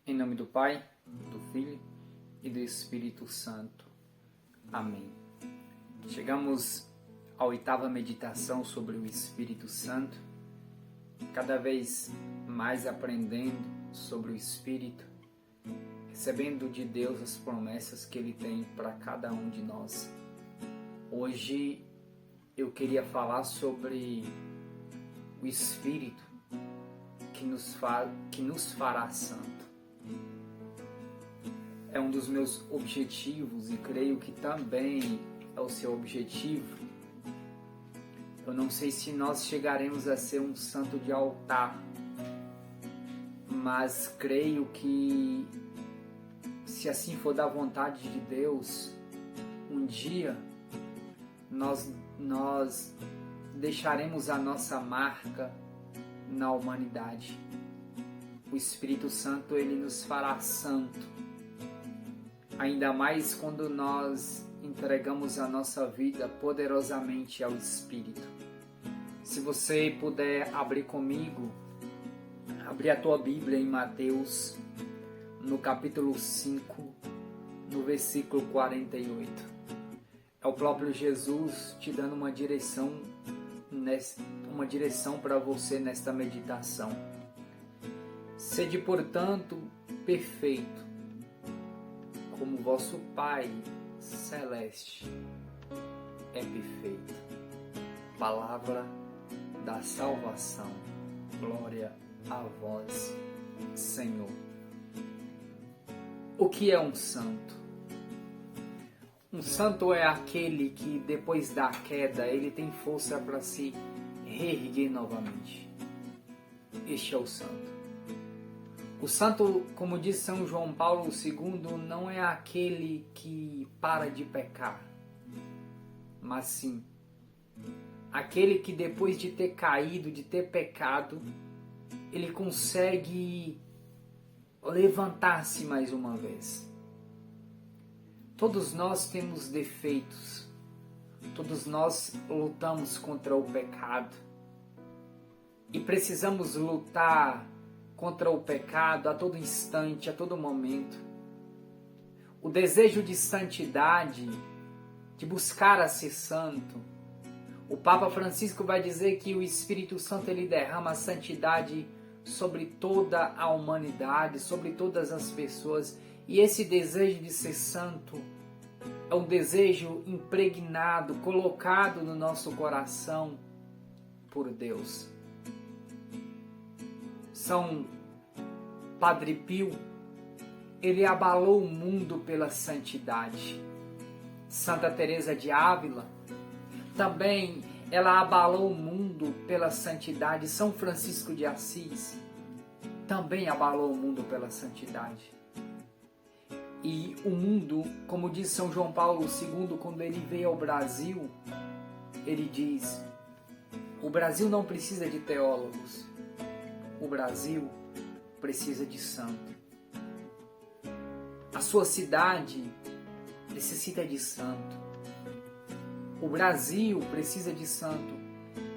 Em nome do Pai, do Filho e do Espírito Santo. Amém. Chegamos à oitava meditação sobre o Espírito Santo, cada vez mais aprendendo sobre o Espírito, recebendo de Deus as promessas que Ele tem para cada um de nós. Hoje eu queria falar sobre o Espírito que nos fará santo. É um dos meus objetivos e creio que também é o seu objetivo. Eu não sei se nós chegaremos a ser um santo de altar, mas creio que, se assim for da vontade de Deus, um dia nós deixaremos a nossa marca na humanidade. O Espírito Santo, ele nos fará santo. Ainda mais quando nós entregamos a nossa vida poderosamente ao Espírito. Se você puder abrir comigo, abrir a tua Bíblia em Mateus, no capítulo 5, no versículo 48. É o próprio Jesus te dando uma direção para você nesta meditação. Sede, portanto, perfeito, como vosso Pai Celeste é perfeito. Palavra da salvação. Glória a vós, Senhor. O que é um santo? Um santo é aquele que, depois da queda, ele tem força para se reerguer novamente. Este é o santo. O santo, como diz São João Paulo II, não é aquele que para de pecar, mas sim aquele que, depois de ter caído, de ter pecado, ele consegue levantar-se mais uma vez. Todos nós temos defeitos, todos nós lutamos contra o pecado e precisamos lutar contra o pecado a todo instante, a todo momento. O desejo de santidade, de buscar a ser santo. O Papa Francisco vai dizer que o Espírito Santo, ele derrama a santidade sobre toda a humanidade, sobre todas as pessoas. E esse desejo de ser santo é um desejo impregnado, colocado no nosso coração por Deus. São Padre Pio, ele abalou o mundo pela santidade. Santa Teresa de Ávila, também ela abalou o mundo pela santidade. São Francisco de Assis também abalou o mundo pela santidade. E o mundo, como diz São João Paulo II, quando ele veio ao Brasil, ele diz: o Brasil não precisa de teólogos, o Brasil precisa de santo. A sua cidade necessita de santo. O Brasil precisa de santo.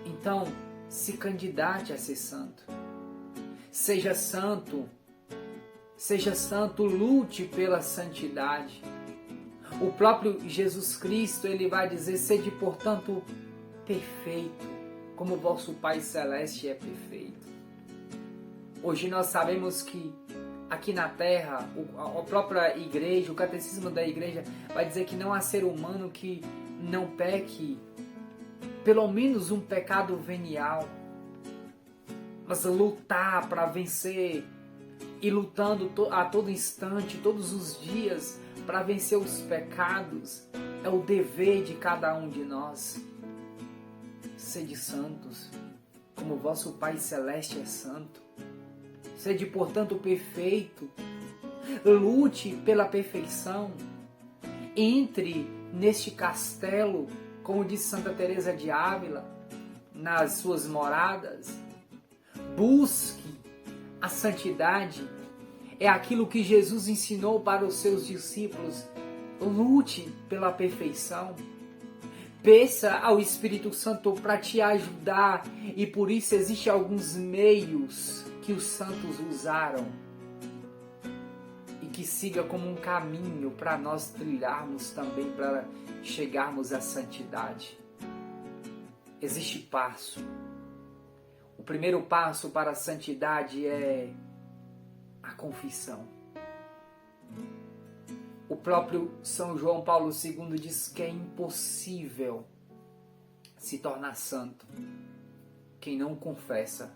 Então, se candidate a ser santo. Seja santo, lute pela santidade. O próprio Jesus Cristo, ele vai dizer: sede, portanto, perfeito, como vosso Pai Celeste é perfeito. Hoje nós sabemos que aqui na Terra, a própria igreja, o catecismo da igreja vai dizer que não há ser humano que não peque pelo menos um pecado venial. Mas lutar para vencer e lutando a todo instante, todos os dias, para vencer os pecados, é o dever de cada um de nós. Sede santos, como vosso Pai Celeste é santo. Sede, portanto, perfeito. Lute pela perfeição. Entre neste castelo, como diz Santa Teresa de Ávila, nas suas moradas. Busque a santidade. É aquilo que Jesus ensinou para os seus discípulos. Lute pela perfeição. Peça ao Espírito Santo para te ajudar, e por isso existem alguns meios que os santos usaram. que siga como um caminho para nós trilharmos também, para chegarmos à santidade. Existe passo. O primeiro passo para a santidade é a confissão. O próprio São João Paulo II diz que é impossível se tornar santo quem não confessa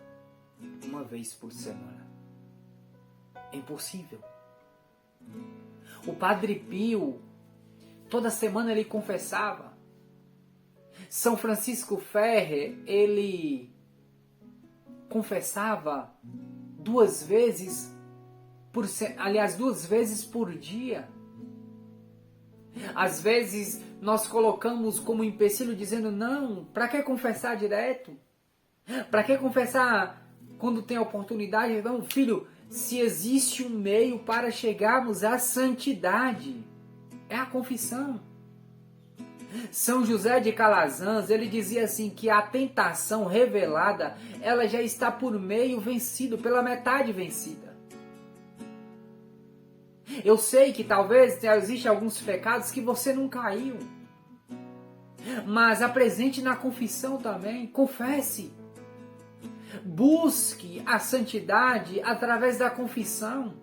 uma vez por semana. É impossível. O Padre Pio, toda semana ele confessava. São Francisco Ferrer, ele confessava 2 vezes por dia. Às vezes nós colocamos como empecilho dizendo, não, para que confessar direto? Para que confessar quando tem oportunidade? Então, filho, se existe um meio para chegarmos à santidade, é a confissão. São José de Calazans, ele dizia assim que a tentação revelada, ela já está por meio vencido, pela metade vencida. Eu sei que talvez existem alguns pecados que você não caiu, mas apresente na confissão também, confesse. Busque a santidade através da confissão.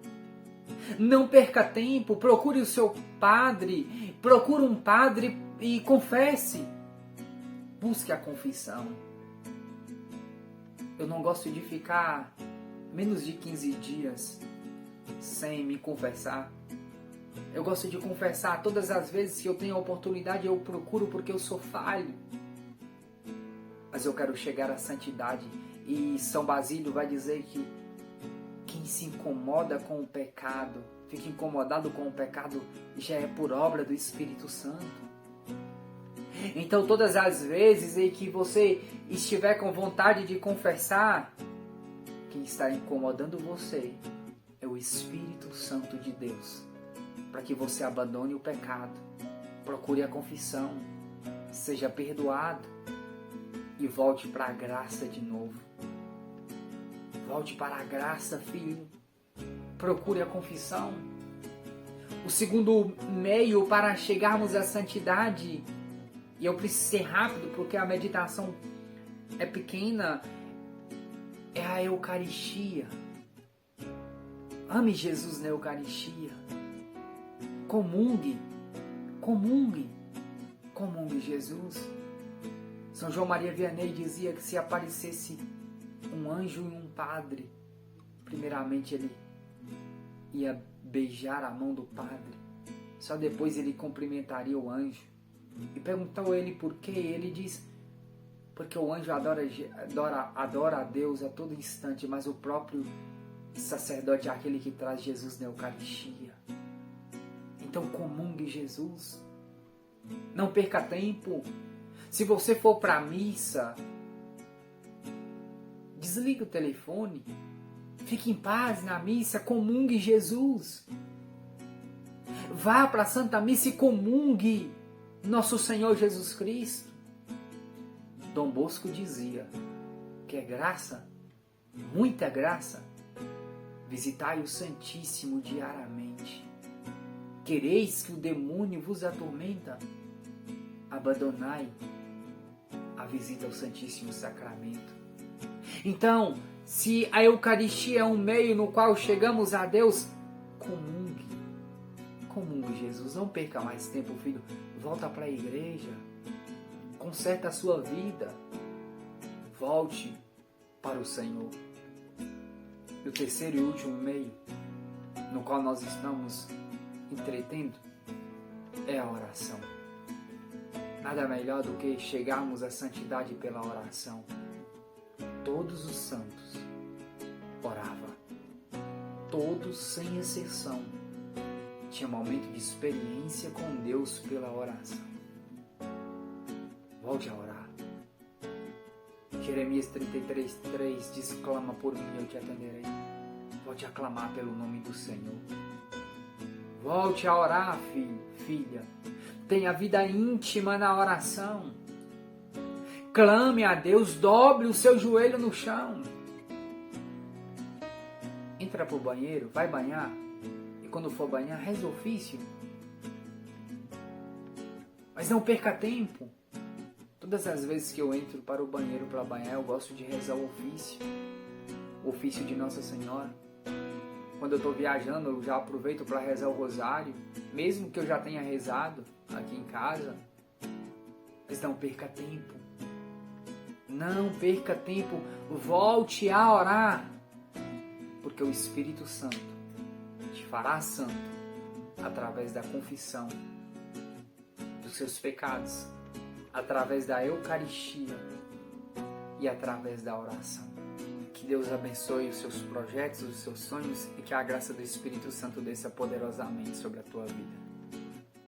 Não perca tempo, procure o seu padre, procure um padre e confesse. Busque a confissão. Eu não gosto de ficar menos de 15 dias sem me confessar. Eu gosto de confessar todas as vezes que eu tenho a oportunidade, eu procuro porque eu sou falho. Mas eu quero chegar à santidade. E São Basílio vai dizer que quem se incomoda com o pecado, fica incomodado com o pecado, já é por obra do Espírito Santo. Então todas as vezes em que você estiver com vontade de confessar, quem está incomodando você é o Espírito Santo de Deus, para que você abandone o pecado, procure a confissão, seja perdoado e volte para a graça de novo. Volte para a graça, filho. Procure a confissão. O segundo meio para chegarmos à santidade, e eu preciso ser rápido porque a meditação é pequena, é a Eucaristia. Ame Jesus na Eucaristia. Comungue Jesus. São João Maria Vianney dizia que se aparecesse um anjo e um padre, primeiramente ele ia beijar a mão do padre, só depois ele cumprimentaria o anjo. E perguntou ele por quê. Ele diz, porque o anjo adora a Deus a todo instante, mas o próprio sacerdote é aquele que traz Jesus na Eucaristia. Então comungue Jesus. Não perca tempo. Se você for para a missa, desligue o telefone. Fique em paz na missa, comungue Jesus. Vá para a Santa Missa e comungue nosso Senhor Jesus Cristo. Dom Bosco dizia que é graça, muita graça, visitai o Santíssimo diariamente. Quereis que o demônio vos atormenta? Abandonai a visita ao Santíssimo Sacramento. Então, se a Eucaristia é um meio no qual chegamos a Deus, comungue Jesus. Não perca mais tempo, filho. Volta para a igreja. Conserta a sua vida. Volte para o Senhor. E o terceiro e último meio no qual nós estamos entretendo é a oração. Nada melhor do que chegarmos à santidade pela oração. Todos os santos oravam. Todos, sem exceção, tinham momento de experiência com Deus pela oração. Volte a orar. Jeremias 33:3 diz, clama por mim, eu te atenderei. Volte a clamar pelo nome do Senhor. Volte a orar, filho, filha. Tenha vida íntima na oração. Clame a Deus, dobre o seu joelho no chão. Entra para o banheiro, vai banhar e E quando for banhar, reza o ofício. Mas não perca tempo. Todas as vezes que eu entro para o banheiro para banhar, eu gosto de rezar o ofício de Nossa Senhora. Quando eu estou viajando, eu já aproveito para rezar o rosário, mesmo que eu já tenha rezado aqui em casa. Mas não perca tempo. Não perca tempo. Volte a orar. Porque o Espírito Santo te fará santo através da confissão dos seus pecados, através da Eucaristia e através da oração. Que Deus abençoe os seus projetos, os seus sonhos e que a graça do Espírito Santo desça poderosamente sobre a tua vida.